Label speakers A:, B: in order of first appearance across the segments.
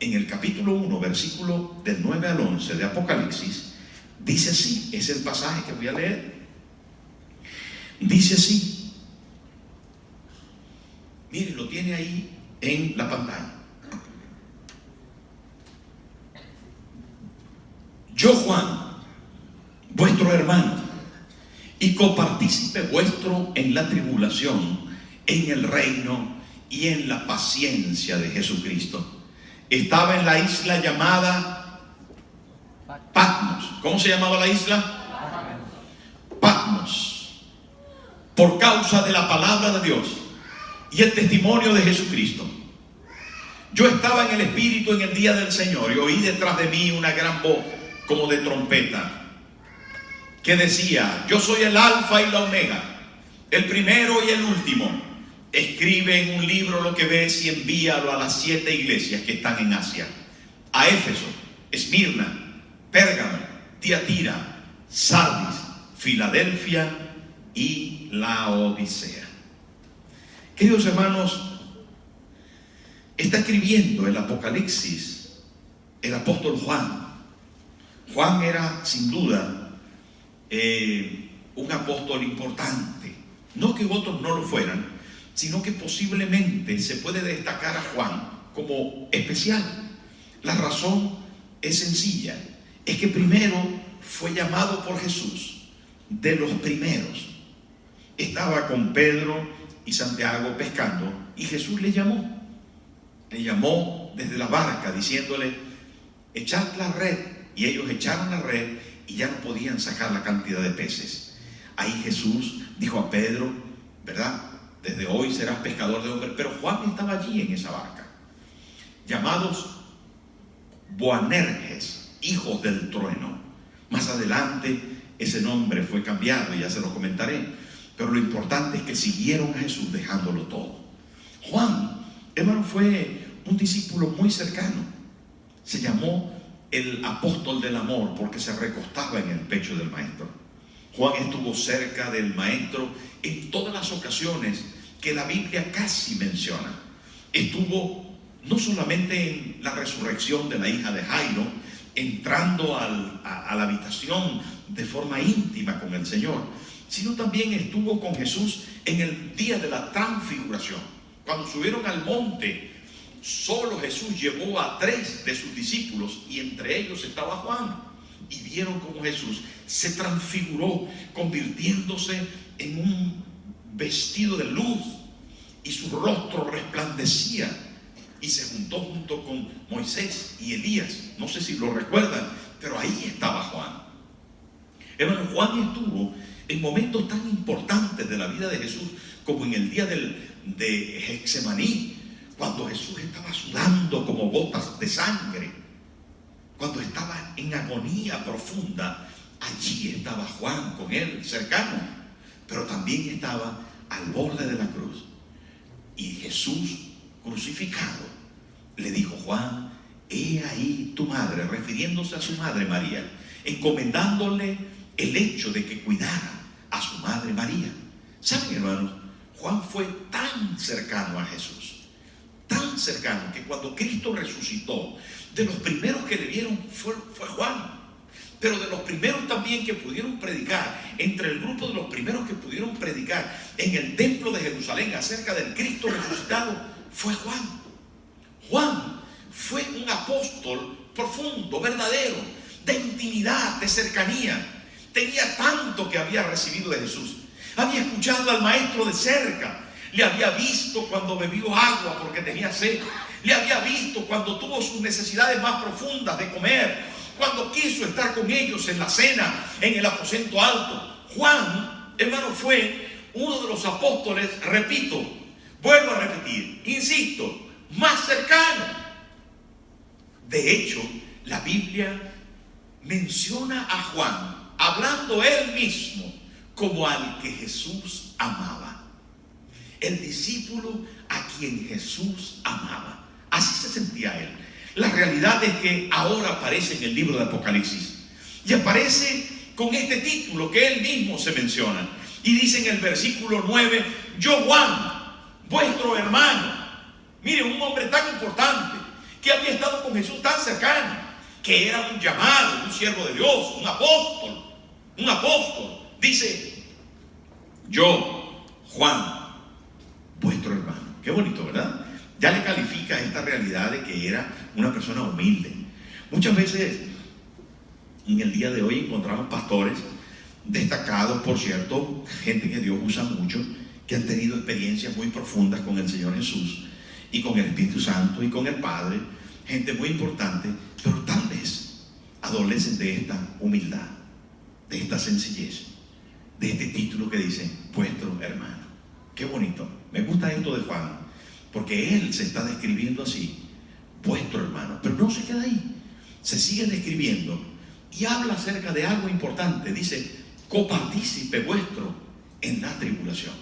A: en el capítulo 1, versículo del 9 al 11 de Apocalipsis, dice así, es el pasaje que voy a leer. Dice así, miren, lo tiene ahí en la pantalla. Yo, Juan, vuestro hermano y copartícipe vuestro en la tribulación, en el reino y en la paciencia de Jesucristo, estaba en la isla llamada Patmos. ¿Cómo se llamaba la isla? Patmos. Por causa de la palabra de Dios y el testimonio de Jesucristo. Yo estaba en el Espíritu en el día del Señor y oí detrás de mí una gran voz como de trompeta que decía: yo soy el Alfa y la Omega, el primero y el último. Escribe en un libro lo que ves y envíalo a las 7 iglesias que están en Asia: a Éfeso, Esmirna, Pérgamo, Tiatira, Sardis, Filadelfia y Laodicea. Queridos hermanos, está escribiendo el Apocalipsis el apóstol Juan. Juan era sin duda un apóstol importante. No que otros no lo fueran, sino que posiblemente se puede destacar a Juan como especial. La razón es sencilla, es que primero fue llamado por Jesús, de los primeros. Estaba con Pedro y Santiago pescando y Jesús le llamó desde la barca diciéndole: echad la red. Y ellos echaron la red y ya no podían sacar la cantidad de peces. Ahí Jesús dijo a Pedro, ¿verdad?, desde hoy serás pescador de hombres. Pero Juan estaba allí en esa barca, llamados Boanerges, hijos del trueno. Más adelante ese nombre fue cambiado y ya se lo comentaré, pero lo importante es que siguieron a Jesús dejándolo todo. Juan, hermano, fue un discípulo muy cercano. Se llamó el apóstol del amor porque se recostaba en el pecho del maestro. Juan estuvo cerca del maestro en todas las ocasiones que la Biblia casi menciona. Estuvo no solamente en la resurrección de la hija de Jairo, entrando a la habitación de forma íntima con el Señor, sino también estuvo con Jesús en el día de la transfiguración. Cuando subieron al monte, solo Jesús llevó a 3 de sus discípulos y entre ellos estaba Juan. Y vieron cómo Jesús se transfiguró, convirtiéndose en un vestido de luz y su rostro resplandecía. Y se juntó junto con Moisés y Elías. No sé si lo recuerdan, pero ahí estaba Juan. Hermano, Juan estuvo en momentos tan importantes de la vida de Jesús como en el día de Getsemaní, cuando Jesús estaba sudando como gotas de sangre, cuando estaba en agonía profunda. Allí estaba Juan con él, cercano, pero también estaba al borde de la cruz. Y Jesús crucificado le dijo: Juan, he ahí tu madre, refiriéndose a su madre María, encomendándole el hecho de que cuidara a su madre María. ¿Saben, hermanos? Juan fue tan cercano a Jesús, tan cercano, que cuando Cristo resucitó, de los primeros que le vieron fue Juan. Pero de los primeros también que pudieron predicar, entre el grupo de los primeros que pudieron predicar en el templo de Jerusalén acerca del Cristo resucitado, fue Juan. Juan fue un apóstol profundo, verdadero, de intimidad, de cercanía. Tenía tanto que había recibido de Jesús. Había escuchado al maestro de cerca. Le había visto cuando bebió agua porque tenía sed. Le había visto cuando tuvo sus necesidades más profundas de comer, cuando quiso estar con ellos en la cena, en el aposento alto. Juan, hermano, fue uno de los apóstoles, repito, vuelvo a repetir, insisto, más cercano. De hecho, la Biblia menciona a Juan, hablando él mismo, como al que Jesús amaba. El discípulo a quien Jesús amaba. Así se sentía él. La realidad es que ahora aparece en el libro de Apocalipsis y aparece con este título que él mismo se menciona, y dice en el versículo 9: yo, Juan, vuestro hermano. Mire, un hombre tan importante que había estado con Jesús tan cercano, que era un llamado, un siervo de Dios, un apóstol. Dice: yo, Juan, vuestro hermano. Qué bonito, ¿verdad? Ya le califica esta realidad de que era una persona humilde. Muchas veces en el día de hoy encontramos pastores destacados, por cierto, gente que Dios usa mucho, que han tenido experiencias muy profundas con el Señor Jesús y con el Espíritu Santo y con el Padre, gente muy importante, pero tal vez adolecen de esta humildad, de esta sencillez, de este título que dice vuestro hermano. Qué bonito. Me gusta esto de Juan, porque él se está describiendo así, vuestro hermano, pero no se queda ahí, se sigue describiendo y habla acerca de algo importante. Dice: copartícipe vuestro en la tribulación.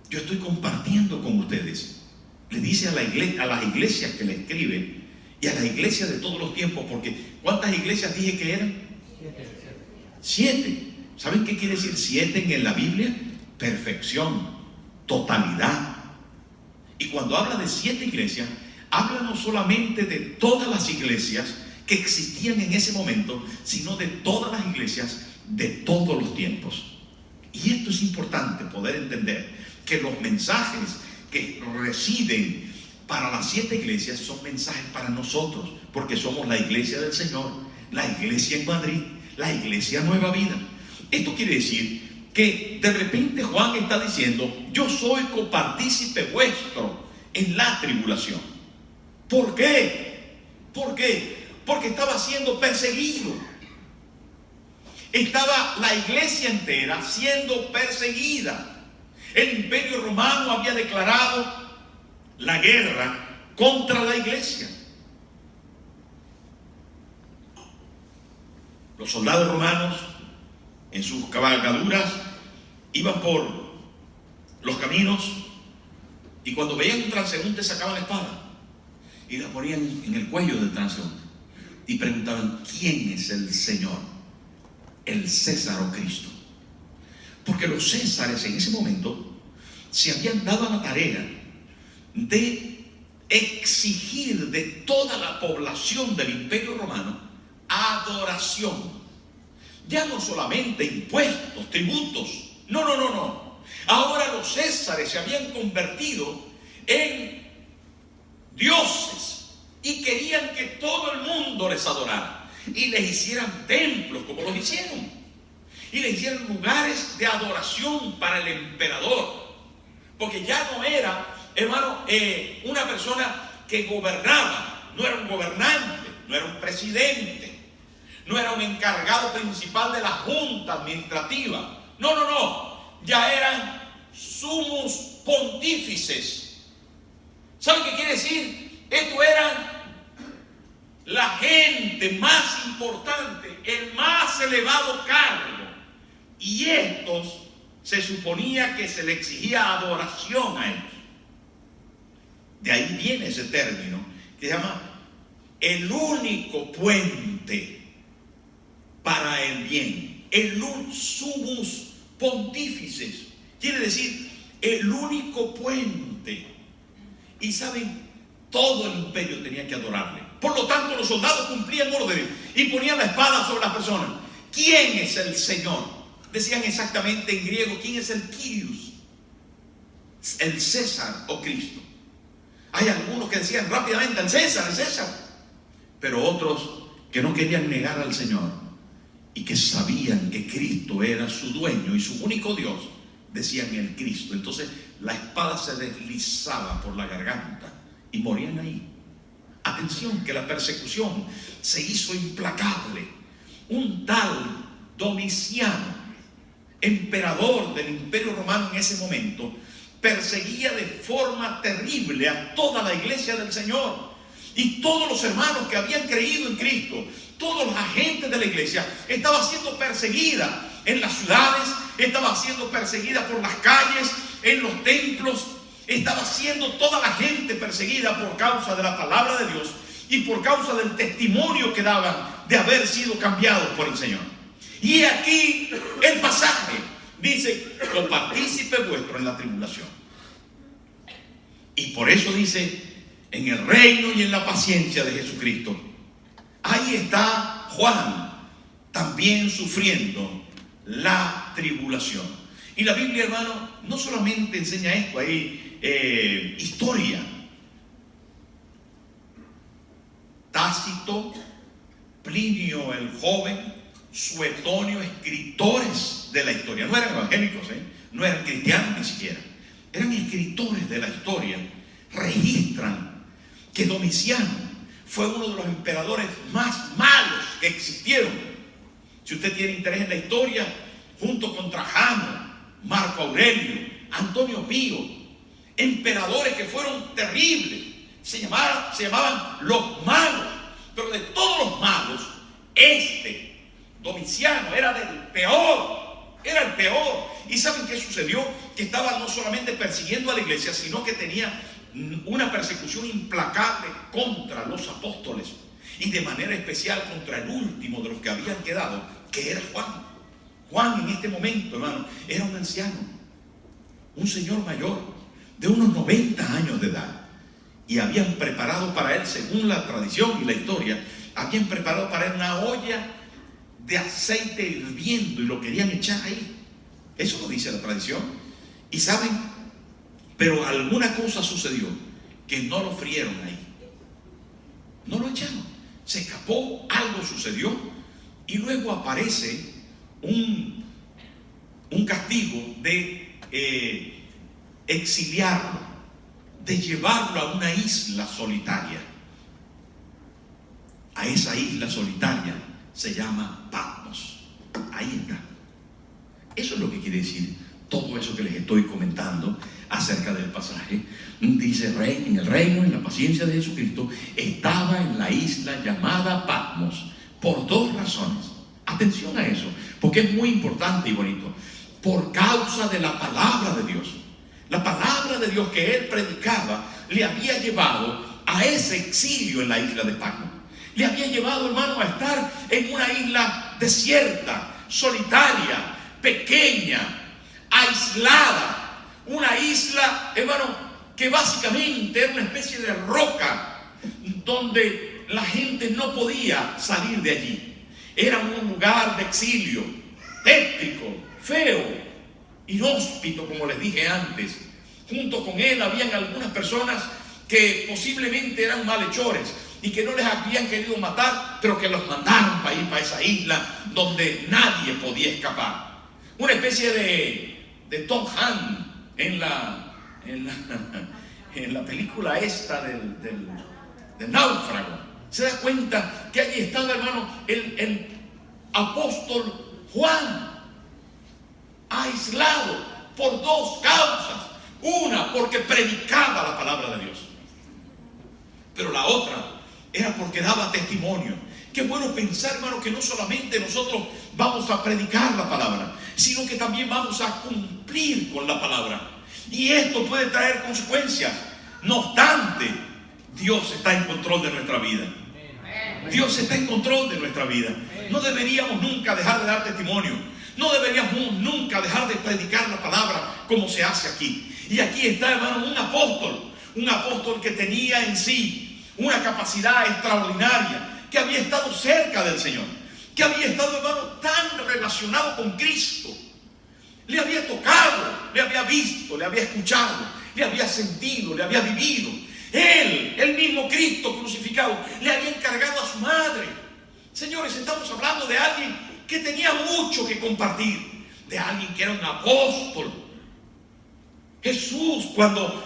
A: Yo estoy compartiendo con ustedes. Le dice a las iglesias que le escribe y a las iglesias de todos los tiempos, porque ¿cuántas iglesias dije que eran? 7. ¿Saben qué quiere decir 7 en la Biblia? Perfección, totalidad. Y cuando habla de 7 iglesias, habla no solamente de todas las iglesias que existían en ese momento, sino de todas las iglesias de todos los tiempos. Y esto es importante poder entender, que los mensajes que residen para las 7 iglesias son mensajes para nosotros, porque somos la iglesia del Señor, la iglesia en Madrid, la iglesia Nueva Vida. Esto quiere decir que de repente Juan está diciendo: yo soy copartícipe vuestro en la tribulación. ¿Por qué? Porque estaba siendo perseguido. Estaba la iglesia entera siendo perseguida. El Imperio Romano había declarado la guerra contra la iglesia. Los soldados romanos en sus cabalgaduras iban por los caminos y cuando veían un transeúnte sacaban la espada y la ponían en el cuello del transeúnte y preguntaban: ¿quién es el Señor? ¿El César o Cristo? Porque los césares en ese momento se habían dado a la tarea de exigir de toda la población del Imperio Romano adoración. Ya no solamente impuestos, tributos. No. Ahora los césares se habían convertido en dioses y querían que todo el mundo les adorara y les hicieran templos como los hicieron, y les hicieran lugares de adoración para el emperador, porque ya no era, hermano, una persona que gobernaba, no era un gobernante, no era un presidente, no era un encargado principal de la junta administrativa, no, ya eran sumos pontífices. ¿Saben qué quiere decir? Esto eran la gente más importante, el más elevado cargo, y estos se suponía que se le exigía adoración a ellos. De ahí viene ese término que se llama el único puente para el bien, el sumus pontífices, quiere decir el único puente. Y saben, todo el imperio tenía que adorarle. Por lo tanto, los soldados cumplían órdenes y ponían la espada sobre las personas. ¿Quién es el Señor? Decían exactamente en griego: ¿quién es el Kyrios? El César o Cristo. Hay algunos que decían rápidamente: el César, el César. Pero otros que no querían negar al Señor y que sabían que Cristo era su dueño y su único Dios, decían el Cristo. Entonces la espada se deslizaba por la garganta y morían ahí. Atención, que la persecución se hizo implacable. Un tal Domiciano, emperador del Imperio Romano en ese momento, perseguía de forma terrible a toda la iglesia del Señor. Y todos los hermanos que habían creído en Cristo, todos los agentes de la iglesia, estaba siendo perseguida en las ciudades, estaba siendo perseguida por las calles, en los templos. Estaba siendo toda la gente perseguida por causa de la palabra de Dios y por causa del testimonio que daban de haber sido cambiados por el Señor. Y aquí el pasaje dice: copartícipe vuestro en la tribulación. Y por eso dice en el reino y en la paciencia de Jesucristo. Ahí está Juan, también sufriendo la tribulación. Y la Biblia, hermano, no solamente enseña esto, hay historia. Tácito, Plinio el joven, Suetonio, escritores de la historia. No eran evangélicos, no eran cristianos ni siquiera. Eran escritores de la historia. Registran que Domiciano fue uno de los emperadores más malos que existieron. Si usted tiene interés en la historia, junto con Trajano, Marco Aurelio, Antonio Pío, emperadores que fueron terribles, se llamaban los malos. Pero de todos los malos, Domiciano era del peor, era el peor. ¿Y saben qué sucedió? Que estaba no solamente persiguiendo a la iglesia, sino que tenía una persecución implacable contra los apóstoles, y de manera especial contra el último de los que habían quedado, que era Juan. Juan en este momento, hermano, era un anciano, un señor mayor, de unos 90 años de edad. Y habían preparado para él, según la tradición y la historia, habían preparado para él una olla de aceite hirviendo y lo querían echar ahí. Eso lo dice la tradición. Y saben, pero alguna cosa sucedió que no lo frieron ahí. No lo echaron. Se escapó, algo sucedió, y luego aparece un castigo de exiliarlo, de llevarlo a una isla solitaria. A esa isla solitaria se llama Patmos. Ahí está. Eso es lo que quiere decir todo eso que les estoy comentando acerca del pasaje. Dice, en el reino, en la paciencia de Jesucristo, estaba en la isla llamada Patmos por dos razones. Atención a eso, porque es muy importante y bonito. Por causa de la palabra de Dios. La palabra de Dios que él predicaba le había llevado a ese exilio en la isla de Patmos. Le había llevado, hermano, a estar en una isla desierta, solitaria, pequeña, aislada. Una isla, hermano, que básicamente era una especie de roca donde la gente no podía salir de allí. Era un lugar de exilio, tétrico, feo, inhóspito, como les dije antes. Junto con él habían algunas personas que posiblemente eran malhechores y que no les habían querido matar, pero que los mandaron para ir para esa isla donde nadie podía escapar. Una especie de Tom Hanks en la película esta del náufrago. Se da cuenta que allí estaba, hermano, el apóstol Juan, aislado por dos causas. Una, porque predicaba la palabra de Dios, pero la otra era porque daba testimonio. Qué bueno pensar, hermano, que no solamente nosotros vamos a predicar la palabra, sino que también vamos a cumplir con la palabra. Y esto puede traer consecuencias. No obstante, Dios está en control de nuestra vida. Dios está en control de nuestra vida. No deberíamos nunca dejar de dar testimonio. No deberíamos nunca dejar de predicar la palabra como se hace aquí. Y aquí está, hermano, un apóstol que tenía en sí una capacidad extraordinaria, que había estado cerca del Señor, que había estado, hermano, tan relacionado con Cristo. Le había tocado, le había visto, le había escuchado, le había sentido, le había vivido. Él, el mismo Cristo crucificado, le había encargado a su madre. Señores, estamos hablando de alguien que tenía mucho que compartir, de alguien que era un apóstol. Jesús, cuando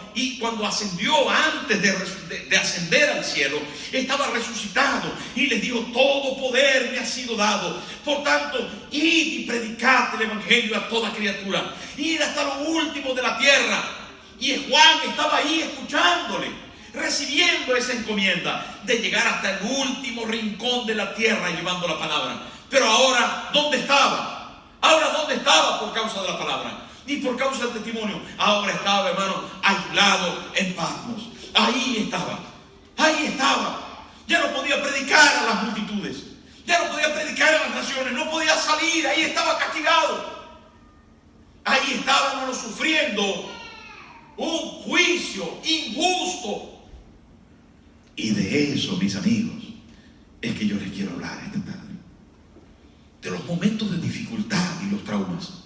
A: ascendió, antes de ascender al cielo, estaba resucitado y les dijo: todo poder me ha sido dado. Por tanto, id y predicad el evangelio a toda criatura, id hasta lo último de la tierra. Y Juan estaba ahí escuchándole, recibiendo esa encomienda de llegar hasta el último rincón de la tierra llevando la palabra. Pero ahora, ¿dónde estaba? Ahora, ¿dónde estaba por causa de la palabra? Y por causa del testimonio, ahora estaba, hermano, aislado en Patmos. Ahí estaba. Ya no podía predicar a las multitudes, ya no podía predicar a las naciones, no podía salir. Ahí estaba castigado. Ahí estaba, hermano, sufriendo un juicio injusto. Y de eso, mis amigos, es que yo les quiero hablar esta tarde. De los momentos de dificultad y los traumas.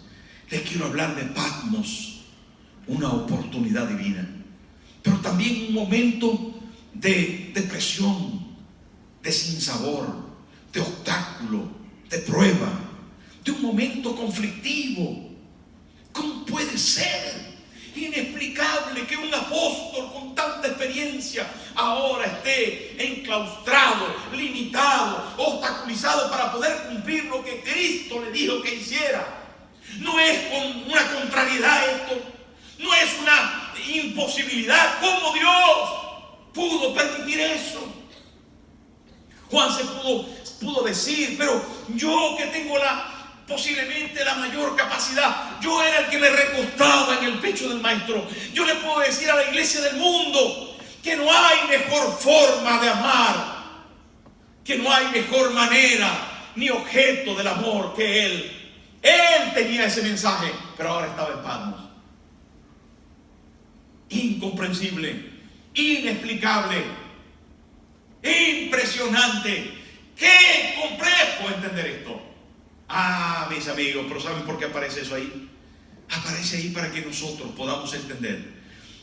A: Les quiero hablar de Patmos, una oportunidad divina. Pero también un momento de depresión, de sinsabor, de obstáculo, de prueba, de un momento conflictivo. ¿Cómo puede ser inexplicable que un apóstol con tanta experiencia ahora esté enclaustrado, limitado, obstaculizado para poder cumplir lo que Cristo le dijo que hiciera? No es con una contrariedad esto, no es una imposibilidad. ¿Cómo Dios pudo permitir eso? Juan se pudo decir, pero yo que tengo posiblemente la mayor capacidad, yo era el que me recostaba en el pecho del maestro. Yo le puedo decir a la iglesia del mundo que no hay mejor forma de amar, que no hay mejor manera ni objeto del amor que Él. Él tenía ese mensaje, pero ahora estaba en Patmos. Incomprensible, inexplicable, impresionante. Qué complejo entender esto. Mis amigos, pero ¿saben por qué aparece eso ahí? Aparece ahí para que nosotros podamos entender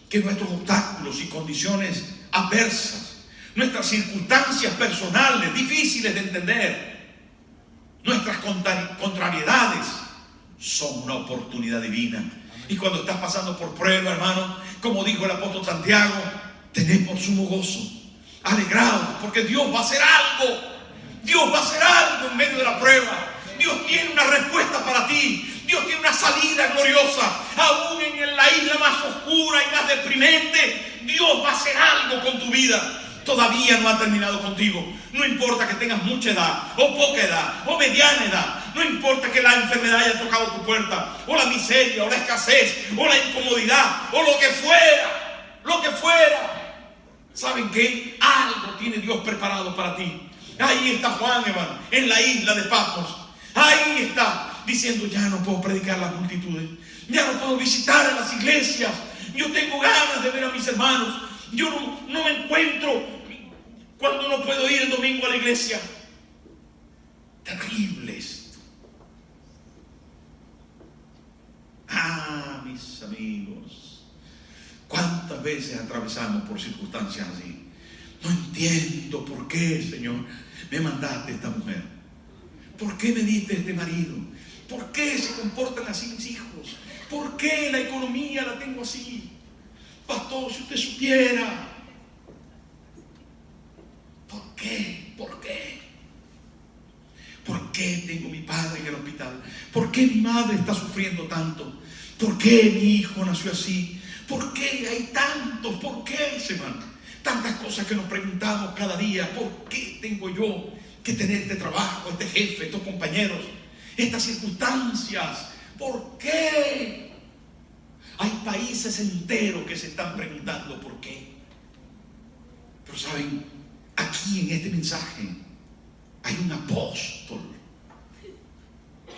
A: que nuestros obstáculos y condiciones adversas, nuestras circunstancias personales difíciles de entender, nuestras contrariedades son una oportunidad divina. Y cuando estás pasando por prueba, hermano, como dijo el apóstol Santiago, tened por sumo gozo, alegraos, porque Dios va a hacer algo. Dios va a hacer algo en medio de la prueba. Dios tiene una respuesta para ti. Dios tiene una salida gloriosa. Aún en la isla más oscura y más deprimente, Dios va a hacer algo con tu vida. Todavía no ha terminado contigo. No importa que tengas mucha edad, o poca edad, o mediana edad. No importa que la enfermedad haya tocado tu puerta, o la miseria, o la escasez, o la incomodidad, o lo que fuera. Lo que fuera. ¿Saben qué? Algo tiene Dios preparado para ti. Ahí está Juan, hermano, en la isla de Patmos. Ahí está, diciendo, ya no puedo predicar a las multitudes, ya no puedo visitar a las iglesias, yo tengo ganas de ver a mis hermanos, yo no me encuentro cuando no puedo ir el domingo a la iglesia. Terrible esto. Mis amigos, ¿cuántas veces atravesamos por circunstancias así? No entiendo por qué, Señor, me mandaste esta mujer. ¿Por qué me diste este marido? ¿Por qué se comportan así mis hijos? ¿Por qué la economía la tengo así? Pastor, si usted supiera. ¿Por qué? ¿Por qué? ¿Por qué tengo a mi padre en el hospital? ¿Por qué mi madre está sufriendo tanto? ¿Por qué mi hijo nació así? ¿Por qué hay tantos? ¿Por qué, hermano? Tantas cosas que nos preguntamos cada día. ¿Por qué tengo yo que tener este trabajo, este jefe, estos compañeros, estas circunstancias? ¿Por qué? Hay países enteros que se están preguntando por qué. Pero saben, aquí en este mensaje hay un apóstol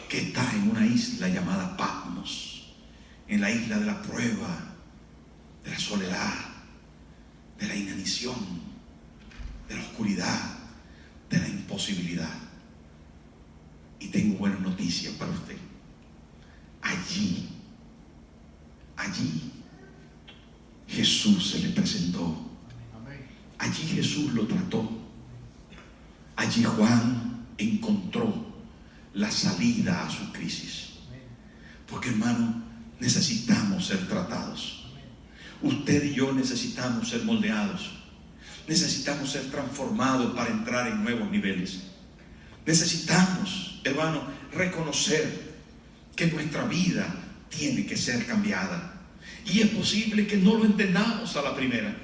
A: que está en una isla llamada Patmos, en la isla de la prueba, de la soledad, de la inanición, de la oscuridad, de la imposibilidad. Y tengo buenas noticias para usted. Allí Jesús se le presentó. Allí Jesús lo trató. Allí Juan encontró la salida a su crisis. Porque, hermano, necesitamos ser tratados. Usted y yo necesitamos ser moldeados. Necesitamos ser transformados para entrar en nuevos niveles. Necesitamos, hermano, reconocer que nuestra vida tiene que ser cambiada. Y es posible que no lo entendamos a la primera.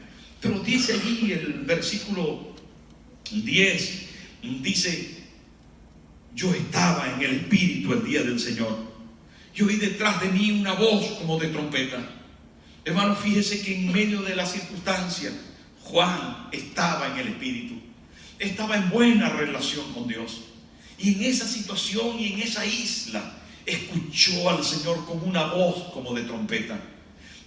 A: Pero dice allí el versículo 10, dice, yo estaba en el Espíritu el día del Señor. Y oí detrás de mí una voz como de trompeta. Hermano, fíjese que en medio de la circunstancia, Juan estaba en el Espíritu. Estaba en buena relación con Dios. Y en esa situación y en esa isla, escuchó al Señor con una voz como de trompeta.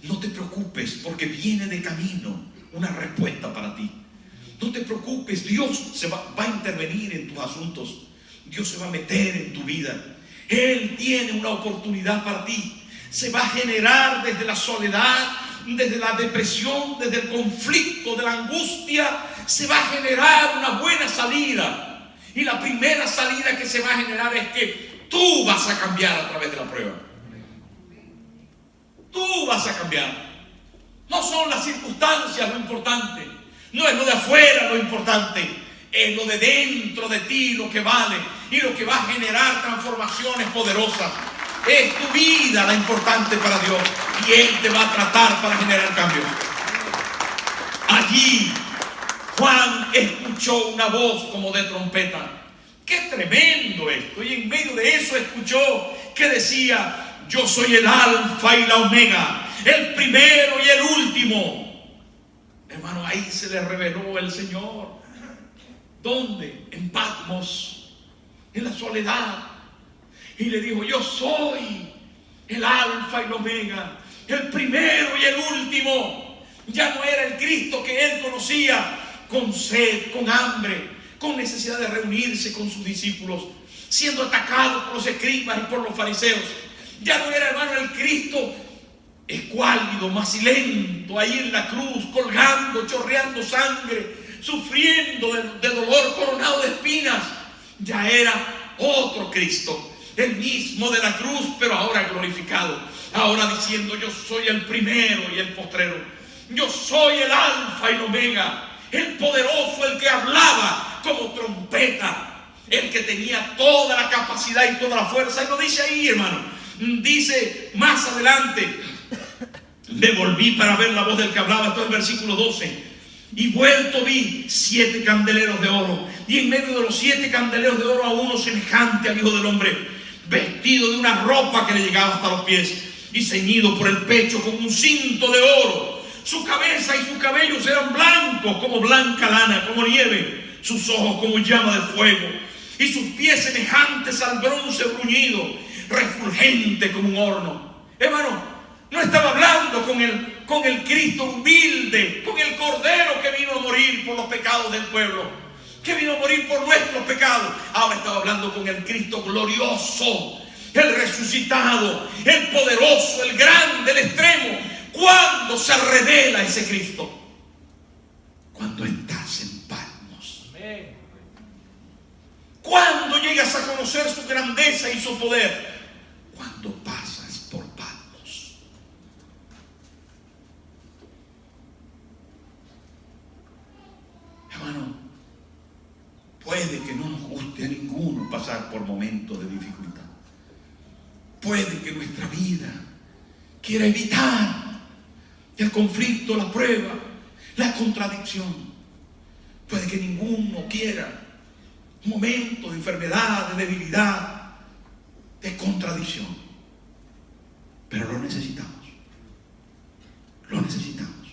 A: No te preocupes, porque viene de camino una respuesta para ti. No te preocupes, Dios va a intervenir en tus asuntos. Dios se va a meter en tu vida. Él tiene una oportunidad para ti. Se va a generar desde la soledad, desde la depresión, desde el conflicto, de la angustia. Se va a generar una buena salida. Y la primera salida que se va a generar es que tú vas a cambiar a través de la prueba. Tú vas a cambiar. No son las circunstancias lo importante. No es lo de afuera lo importante. Es lo de dentro de ti lo que vale. Y lo que va a generar transformaciones poderosas. Es tu vida la importante para Dios. Y Él te va a tratar para generar cambios. Allí Juan escuchó una voz como de trompeta. ¡Qué tremendo esto! Y en medio de eso escuchó que decía: yo soy el alfa y la omega, el primero y el último. Hermano, ahí se le reveló el Señor. ¿Dónde? En Patmos, en la soledad. Y le dijo: yo soy el alfa y la omega, el primero y el último. Ya no era el Cristo que él conocía, con sed, con hambre, con necesidad de reunirse con sus discípulos, siendo atacado por los escribas y por los fariseos. Ya no era, hermano, el Cristo escuálido, macilento, ahí en la cruz, colgando, chorreando sangre, sufriendo de dolor, coronado de espinas. Ya era otro Cristo, el mismo de la cruz, pero ahora glorificado. Ahora diciendo: yo soy el primero y el postrero. Yo soy el alfa y el omega, el poderoso, el que hablaba como trompeta, el que tenía toda la capacidad y toda la fuerza. Y lo dice ahí, hermano. Dice más adelante: me volví para ver la voz del que hablaba. Esto es el versículo 12. Y vuelto vi 7 candeleros de oro, y en medio de los 7 candeleros de oro a uno semejante al Hijo del Hombre, vestido de una ropa que le llegaba hasta los pies y ceñido por el pecho con un cinto de oro. Su cabeza y sus cabellos eran blancos como blanca lana, como nieve, sus ojos como llama de fuego, y sus pies semejantes al bronce bruñido, refulgente como un horno. Hermano, no estaba hablando con el Cristo humilde, con el Cordero que vino a morir por los pecados del pueblo, que vino a morir por nuestros pecados. Ahora estaba hablando con el Cristo glorioso, el resucitado, el poderoso, el grande, el extremo. ¿Cuándo se revela ese Cristo? Cuando estás en Patmos. Cuando llegas a conocer su grandeza y su poder. Cuando pasas por Patmos. Hermano, puede que no nos guste a ninguno pasar por momentos de dificultad. Puede que nuestra vida quiera evitar el conflicto, la prueba, la contradicción. Puede que ninguno quiera un momento de enfermedad, de debilidad, de contradicción. Pero lo necesitamos. Lo necesitamos.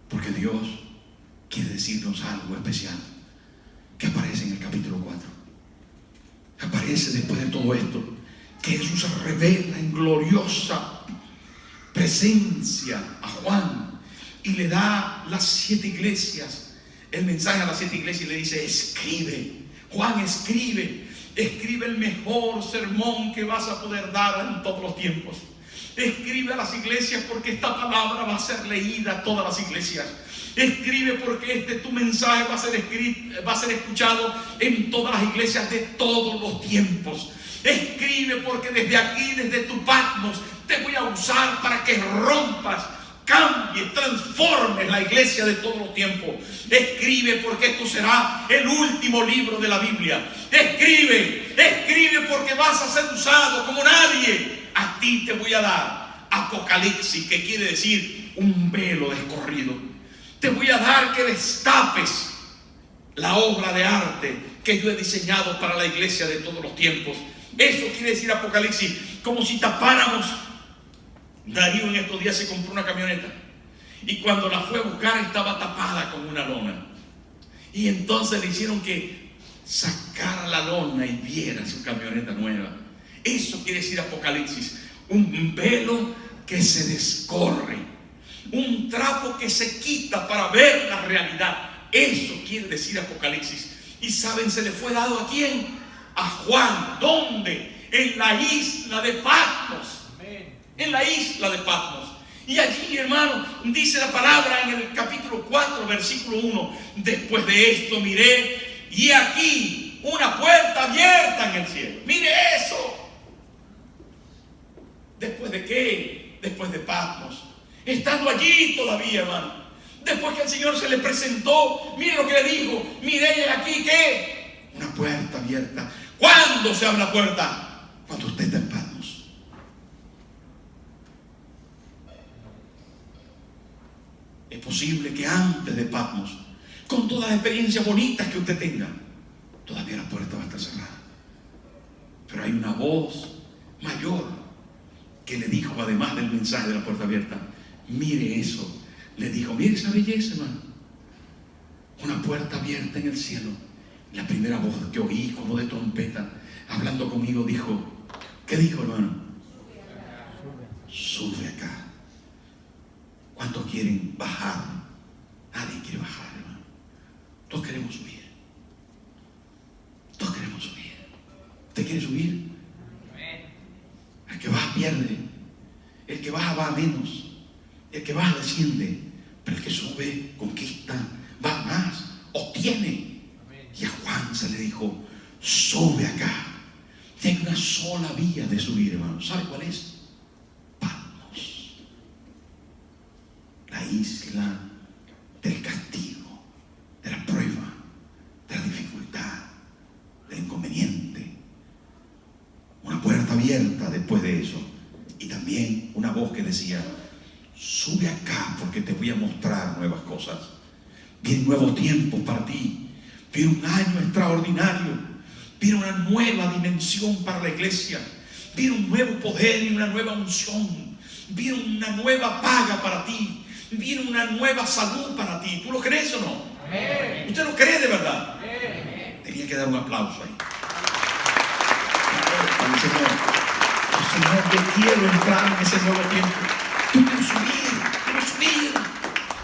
A: Porque Dios quiere decirnos algo especial que aparece en el capítulo 4. Aparece después de todo esto, que Jesús se revela en gloriosa presencia a Juan y le da las 7 iglesias, el mensaje a las 7 iglesias, y le dice: escribe, Juan, escribe el mejor sermón que vas a poder dar en todos los tiempos. Escribe a las iglesias, porque esta palabra va a ser leída a todas las iglesias. Escribe porque tu mensaje va a ser escuchado en todas las iglesias de todos los tiempos. Escribe porque desde aquí, desde tu Patmos, te voy a usar para que rompas, cambies, transformes la iglesia de todos los tiempos. Escribe porque esto será el último libro de la Biblia. Escribe porque vas a ser usado como nadie. A ti te voy a dar Apocalipsis, que quiere decir un velo descorrido. Te voy a dar que destapes la obra de arte que yo he diseñado para la iglesia de todos los tiempos. Eso quiere decir Apocalipsis, como si tapáramos. Darío en estos días se compró una camioneta y cuando la fue a buscar estaba tapada con una lona, y entonces le hicieron que sacara la lona y viera su camioneta nueva. Eso quiere decir Apocalipsis, un velo que se descorre, un trapo que se quita para ver la realidad. Eso quiere decir Apocalipsis. ¿Y saben, se le fue dado a quién? A Juan. ¿Dónde? En la isla de Patmos. En la isla de Patmos. Y allí, hermano, dice la palabra en el capítulo 4, versículo 1. Después de esto miré, y aquí una puerta abierta en el cielo. Mire eso. ¿Después de qué? Después de Patmos. Estando allí todavía, hermano. Después que el Señor se le presentó, mire lo que le dijo. Mire aquí, ¿qué? Una puerta abierta. ¿Cuándo se abre la puerta? Cuando usted está en Patmos. Es posible que antes de Patmos, con todas las experiencias bonitas que usted tenga, todavía la puerta va a estar cerrada. Pero hay una voz mayor que le dijo, además del mensaje de la puerta abierta, mire eso. Le dijo, mire esa belleza, hermano. Una puerta abierta en el cielo. La primera voz que oí, como de trompeta, hablando conmigo, dijo, ¿qué dijo, hermano? Sube acá. ¿Cuántos quieren bajar? Nadie quiere bajar, hermano. Todos queremos subir. Todos queremos subir. ¿Usted quiere subir? El que baja pierde. El que baja va a menos. El que baja desciende. Pero el que sube conquista, va más, obtiene. Y a Juan se le dijo, sube acá. Tiene una sola vía de subir, hermano. ¿Sabe cuál es? Patmos. La isla del castigo, de la prueba, de la dificultad, del inconveniente. Una puerta abierta después de eso. Y también una voz que decía, sube acá porque te voy a mostrar nuevas cosas. Vienen nuevos tiempos para ti. Viene un año extraordinario. Viene una nueva dimensión para la iglesia. Viene un nuevo poder y una nueva unción. Viene una nueva paga para ti. Viene una nueva salud para ti. ¿Tú lo crees o no? Amén. ¿Usted lo cree de verdad? Amén. Tenía que dar un aplauso ahí. Al Señor. Señor, yo quiero entrar en ese nuevo tiempo. Yo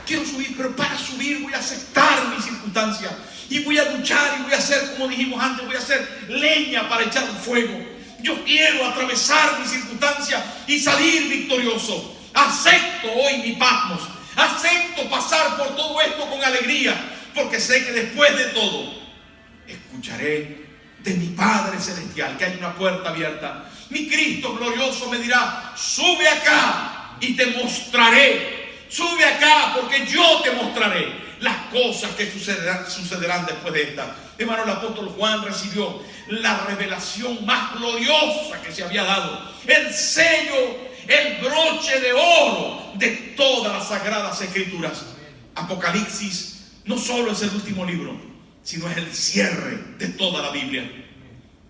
A: quiero subir, pero para subir voy a aceptar mis circunstancias y voy a luchar y voy a hacer, como dijimos antes, voy a hacer leña para echar un fuego. Yo quiero atravesar mis circunstancias y salir victorioso. Acepto hoy mi Patmos, acepto pasar por todo esto con alegría, porque sé que después de todo escucharé de mi Padre Celestial que hay una puerta abierta. Mi Cristo glorioso me dirá, sube acá y te mostraré. Sube acá porque yo te mostraré las cosas que sucederán después de esta. Hermano, el apóstol Juan recibió la revelación más gloriosa que se había dado. El sello, el broche de oro de todas las sagradas escrituras. Apocalipsis no solo es el último libro, sino es el cierre de toda la Biblia.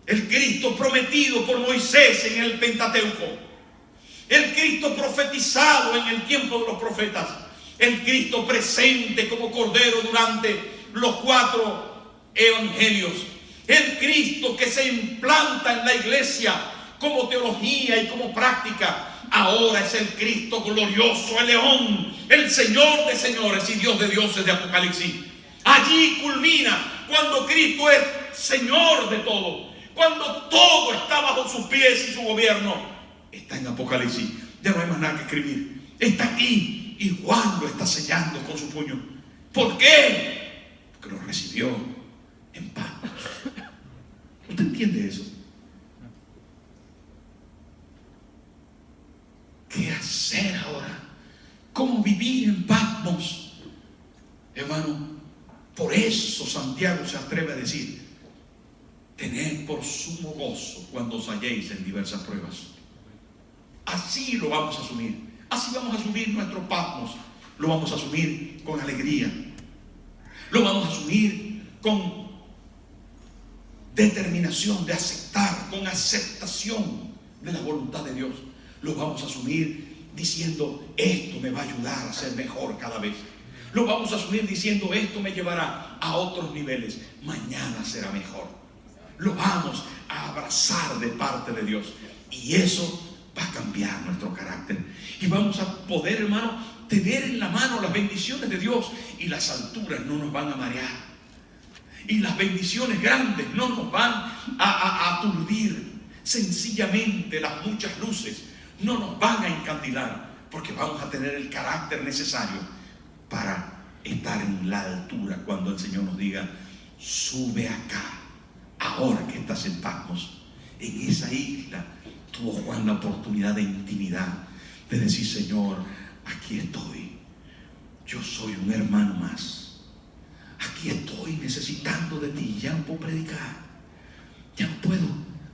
A: El Cristo prometido por Moisés en el Pentateuco. El Cristo profetizado en el tiempo de los profetas. El Cristo presente como Cordero durante los 4 evangelios. El Cristo que se implanta en la iglesia como teología y como práctica. Ahora es el Cristo glorioso, el león, el Señor de señores y Dios de dioses de Apocalipsis. Allí culmina cuando Cristo es Señor de todo. Cuando todo está bajo sus pies y su gobierno. Está en Apocalipsis. Ya no hay más nada que escribir. Está aquí y Juan lo está sellando con su puño. ¿Por qué? Porque lo recibió en Patmos. ¿Usted entiende eso? ¿Qué hacer ahora? ¿Cómo vivir en Patmos? Hermano, por eso Santiago se atreve a decir: tened por sumo gozo cuando os halléis en diversas pruebas. Así lo vamos a asumir. Así vamos a asumir nuestro Patmos. Lo vamos a asumir con alegría. Lo vamos a asumir con determinación de aceptar, con aceptación de la voluntad de Dios. Lo vamos a asumir diciendo: esto me va a ayudar a ser mejor cada vez. Lo vamos a asumir diciendo: esto me llevará a otros niveles. Mañana será mejor. Lo vamos a abrazar de parte de Dios. Y eso va a cambiar nuestro carácter. Y vamos a poder, hermano, tener en la mano las bendiciones de Dios, y las alturas no nos van a marear, y las bendiciones grandes no nos van a aturdir. Sencillamente las muchas luces no nos van a encandilar, porque vamos a tener el carácter necesario para estar en la altura cuando el Señor nos diga: sube acá. Ahora que estás en Patmos, en esa isla, tuvo Juan la oportunidad de intimidad, de decir: Señor, aquí estoy, yo soy un hermano más, aquí estoy necesitando de ti, ya no puedo predicar, ya no puedo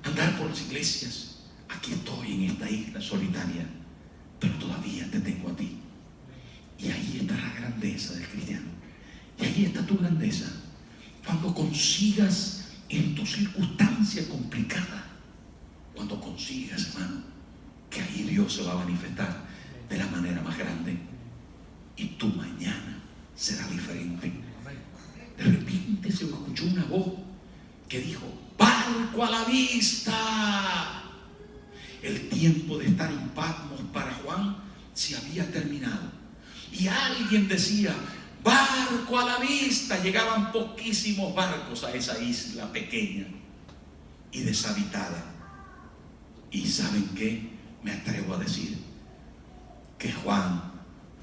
A: andar por las iglesias, aquí estoy en esta isla solitaria, pero todavía te tengo a ti. Y ahí está la grandeza del cristiano, y ahí está tu grandeza, cuando consigas en tu circunstancia complicada, cuando consigas, hermano, que ahí Dios se va a manifestar de la manera más grande, y tu mañana será diferente. De repente se escuchó una voz que dijo: barco a la vista. El tiempo de estar en Patmos para Juan se había terminado, y alguien decía: barco a la vista. Llegaban poquísimos barcos a esa isla pequeña y deshabitada. Y ¿saben qué? Me atrevo a decir que Juan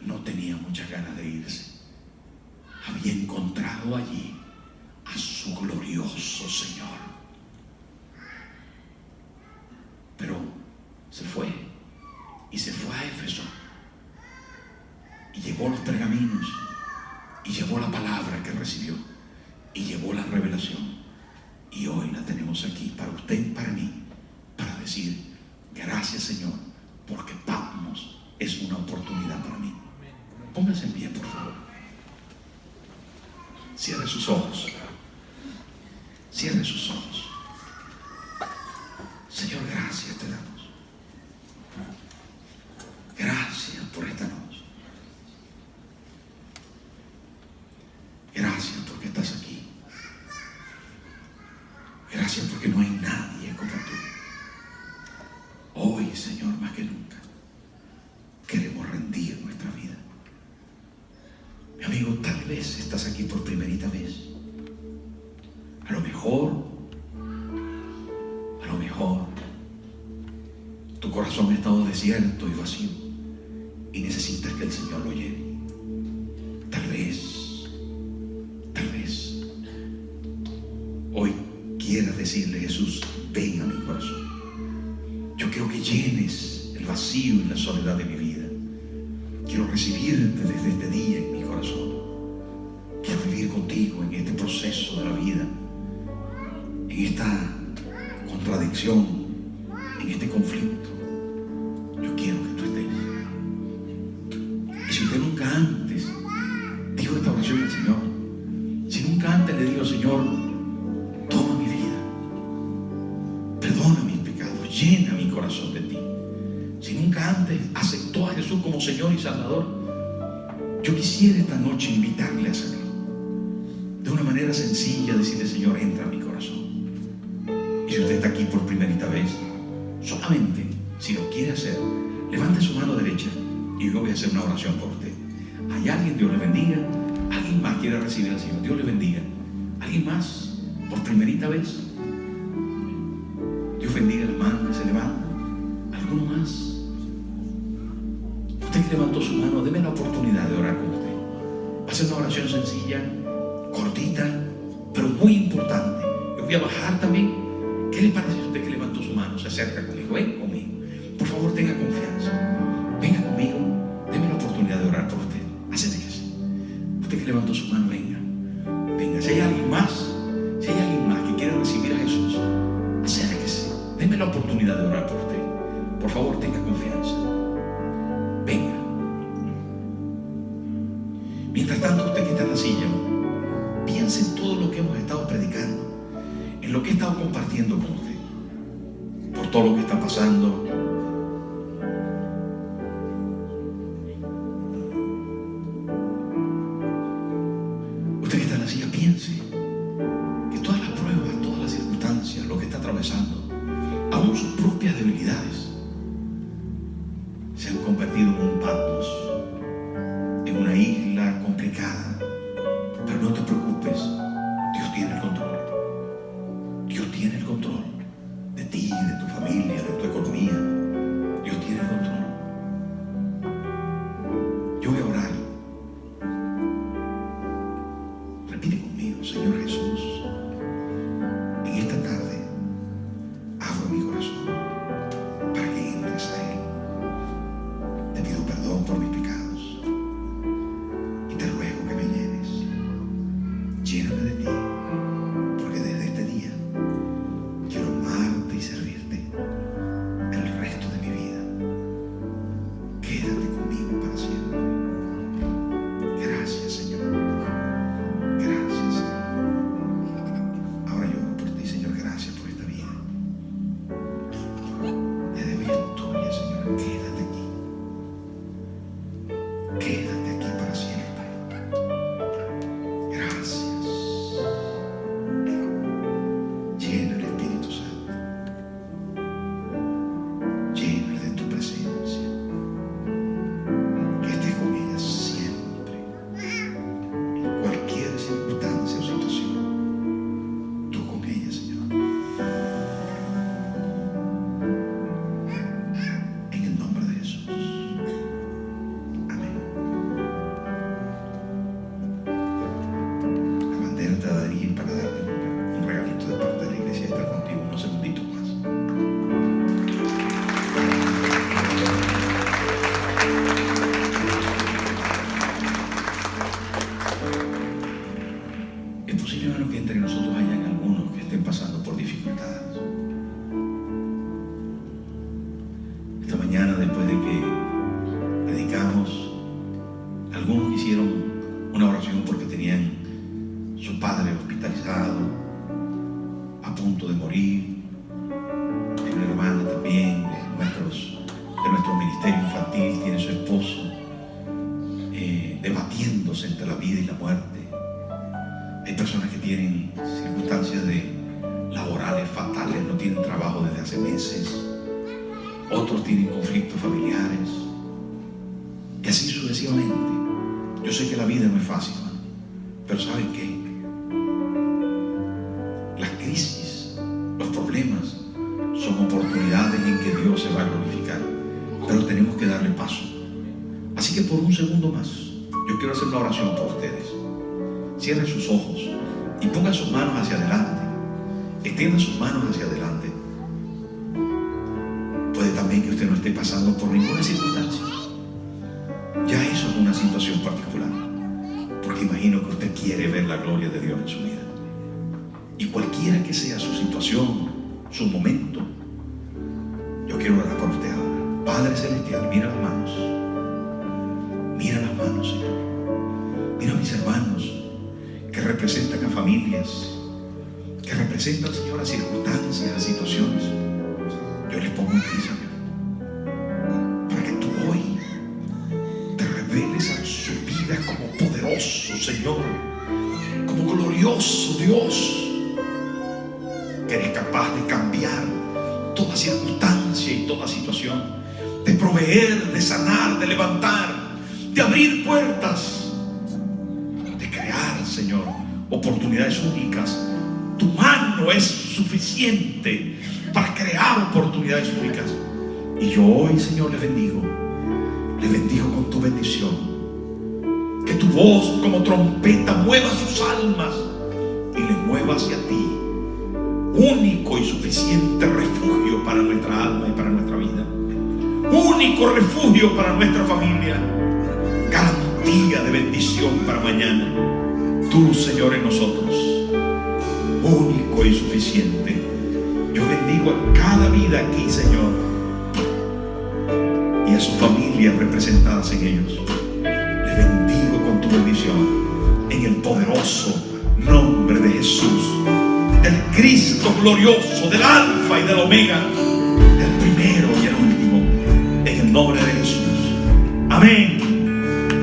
A: no tenía muchas ganas de irse. Había encontrado allí a su glorioso Señor, pero se fue, y se fue a Éfeso, y llevó los pergaminos, y llevó la palabra que recibió, y llevó la revelación, y hoy la tenemos aquí para usted y para mí, para decir: gracias, Señor, porque Patmos es una oportunidad para mí. Póngase en pie, por favor. Cierre sus ojos. Cierre sus ojos. Señor, gracias te damos. Gracias por esta noche. Gracias porque estás aquí. Gracias porque no hay nadie como tú. Hoy, Señor, más que nunca, queremos rendir nuestra vida. Mi amigo, tal vez estás aquí por primerita vez. A lo mejor, tu corazón ha estado desierto y vacío, y necesitas que el Señor lo llene. Tal vez, hoy quieras decirle: Jesús, ven a mi corazón. Yo quiero que llenes el vacío y la soledad de mi vida. Quiero recibirte desde este día en mi corazón. Quiero vivir contigo en este proceso de la vida, en esta contradicción, en este conflicto. Yo quiero que tú estés. Y si usted nunca antes dijo esta oración al Señor, si nunca antes le dijo: Señor, toma mi vida, perdona mis pecados, llena mi corazón de ti, si nunca antes aceptó a Jesús como Señor y Salvador, yo quisiera esta noche invitarle a hacerlo. De una manera sencilla, decirle: Señor, entra a mi corazón. Y si usted está aquí por primerita vez, solamente si lo quiere hacer, levante su mano derecha y yo voy a hacer una oración por usted. ¿Hay alguien? Dios le bendiga. ¿Alguien más quiere recibir al Señor? Dios le bendiga. ¿Alguien más por primerita vez? Dios bendiga la mano que se levanta. ¿Alguno más? Usted que levantó su mano, deme la oportunidad de orar con usted. Va a ser una oración sencilla, cortita, pero muy importante. Yo voy a bajar también. ¿Qué le parece a usted que levantó su mano? Se acerca conmigo. Ven conmigo. Por favor, tenga confianza. Venga conmigo. Deme la oportunidad de orar por usted. Acérquese. Usted que levantó su mano, venga. Venga. Si hay alguien más que quiere recibir a Jesús, acérquese. Deme la oportunidad de orar por usted. Por favor, tenga confianza. Venga. Mientras tanto, usted que está en la silla, piense en todo lo que hemos estado predicando, en lo que he estado compartiendo con usted, por todo lo que está pasando. Usted que está en la silla, piense que todas las pruebas, todas las circunstancias, lo que está atravesando, aún sus propias debilidades, se han convertido en un Patmos Repite conmigo: Señor Jesús, en esta tarde abro mi corazón para que entres a Él. Te pido perdón por mis pecados y te ruego que me llenes. Lléname de ti, porque desde este día quiero amarte y servirte el resto de mi vida. Quédate conmigo para siempre. Gracias, Señor. Gracias, Señor. Ahora lloro por ti, Señor. Gracias por esta vida. Desde hoy es tuya, Señor. Quédate aquí. Quédate aquí para siempre. Gracias. Llena el Espíritu Santo. Llena de tu presencia. Que estés con ella siempre. En cualquier circunstancia o situación. Tú con ella, Señor. En el nombre de Jesús. Amén. La bandera te va a dirigir para darte un regalito de parte de la iglesia y estar contigo unos segunditos más. Es posible, hermano, que entre nosotros hayan algunos que estén pasando por dificultades. Esta mañana, después de que predicamos, algunos hicieron una oración porque tenían su padre hospitalizado, a punto de morir. Hay una hermana también de nuestro ministerio infantil, tiene su esposo debatiéndose entre la vida y la muerte. Hay personas que tienen circunstancias laborales fatales, no tienen trabajo desde hace meses. Otros tienen conflictos familiares. Y así sucesivamente. Yo sé que la vida no es fácil, ¿no? Pero ¿saben qué? Las crisis, los problemas son oportunidades en que Dios se va a glorificar. Pero tenemos que darle paso. Así que por un segundo más, yo quiero hacer una oración por ustedes. Cierren sus ojos y pongan sus manos hacia adelante. Extiendan sus manos hacia adelante. Puede también que usted no esté pasando por ninguna circunstancia. Ya eso es una situación particular. Porque imagino que usted quiere ver la gloria de Dios en su vida. Y cualquiera que sea su situación, su momento, yo quiero orar por usted ahora. Padre Celestial, mira las manos. Mira las manos, Señor. Mira a mis hermanos que representan a familias, que representan, Señor, a circunstancias, a situaciones. Yo les pongo en ti, Señor, para que tú hoy te reveles a sus vidas como poderoso, Señor, como glorioso Dios, que eres capaz de cambiar toda circunstancia y toda situación, de proveer, de sanar, de levantar, de abrir puertas, de crear, Señor, oportunidades únicas. Tu mano es suficiente para crear oportunidades únicas. Y yo hoy, Señor, les bendigo con tu bendición. Que tu voz como trompeta mueva sus almas y les mueva hacia ti, único y suficiente refugio para nuestra alma y para nuestra vida, único refugio para nuestra familia, garantía de bendición para mañana. Tú, Señor, en nosotros, único y suficiente. Yo bendigo a cada vida aquí, Señor, y a sus familias representadas en ellos. Les bendigo con tu bendición en el poderoso nombre de Jesús, del Cristo glorioso, del Alfa y del Omega, del primero y el último, en el nombre de Jesús. Amén,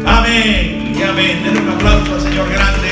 A: amén y amén. Denle un aplauso al Señor grande.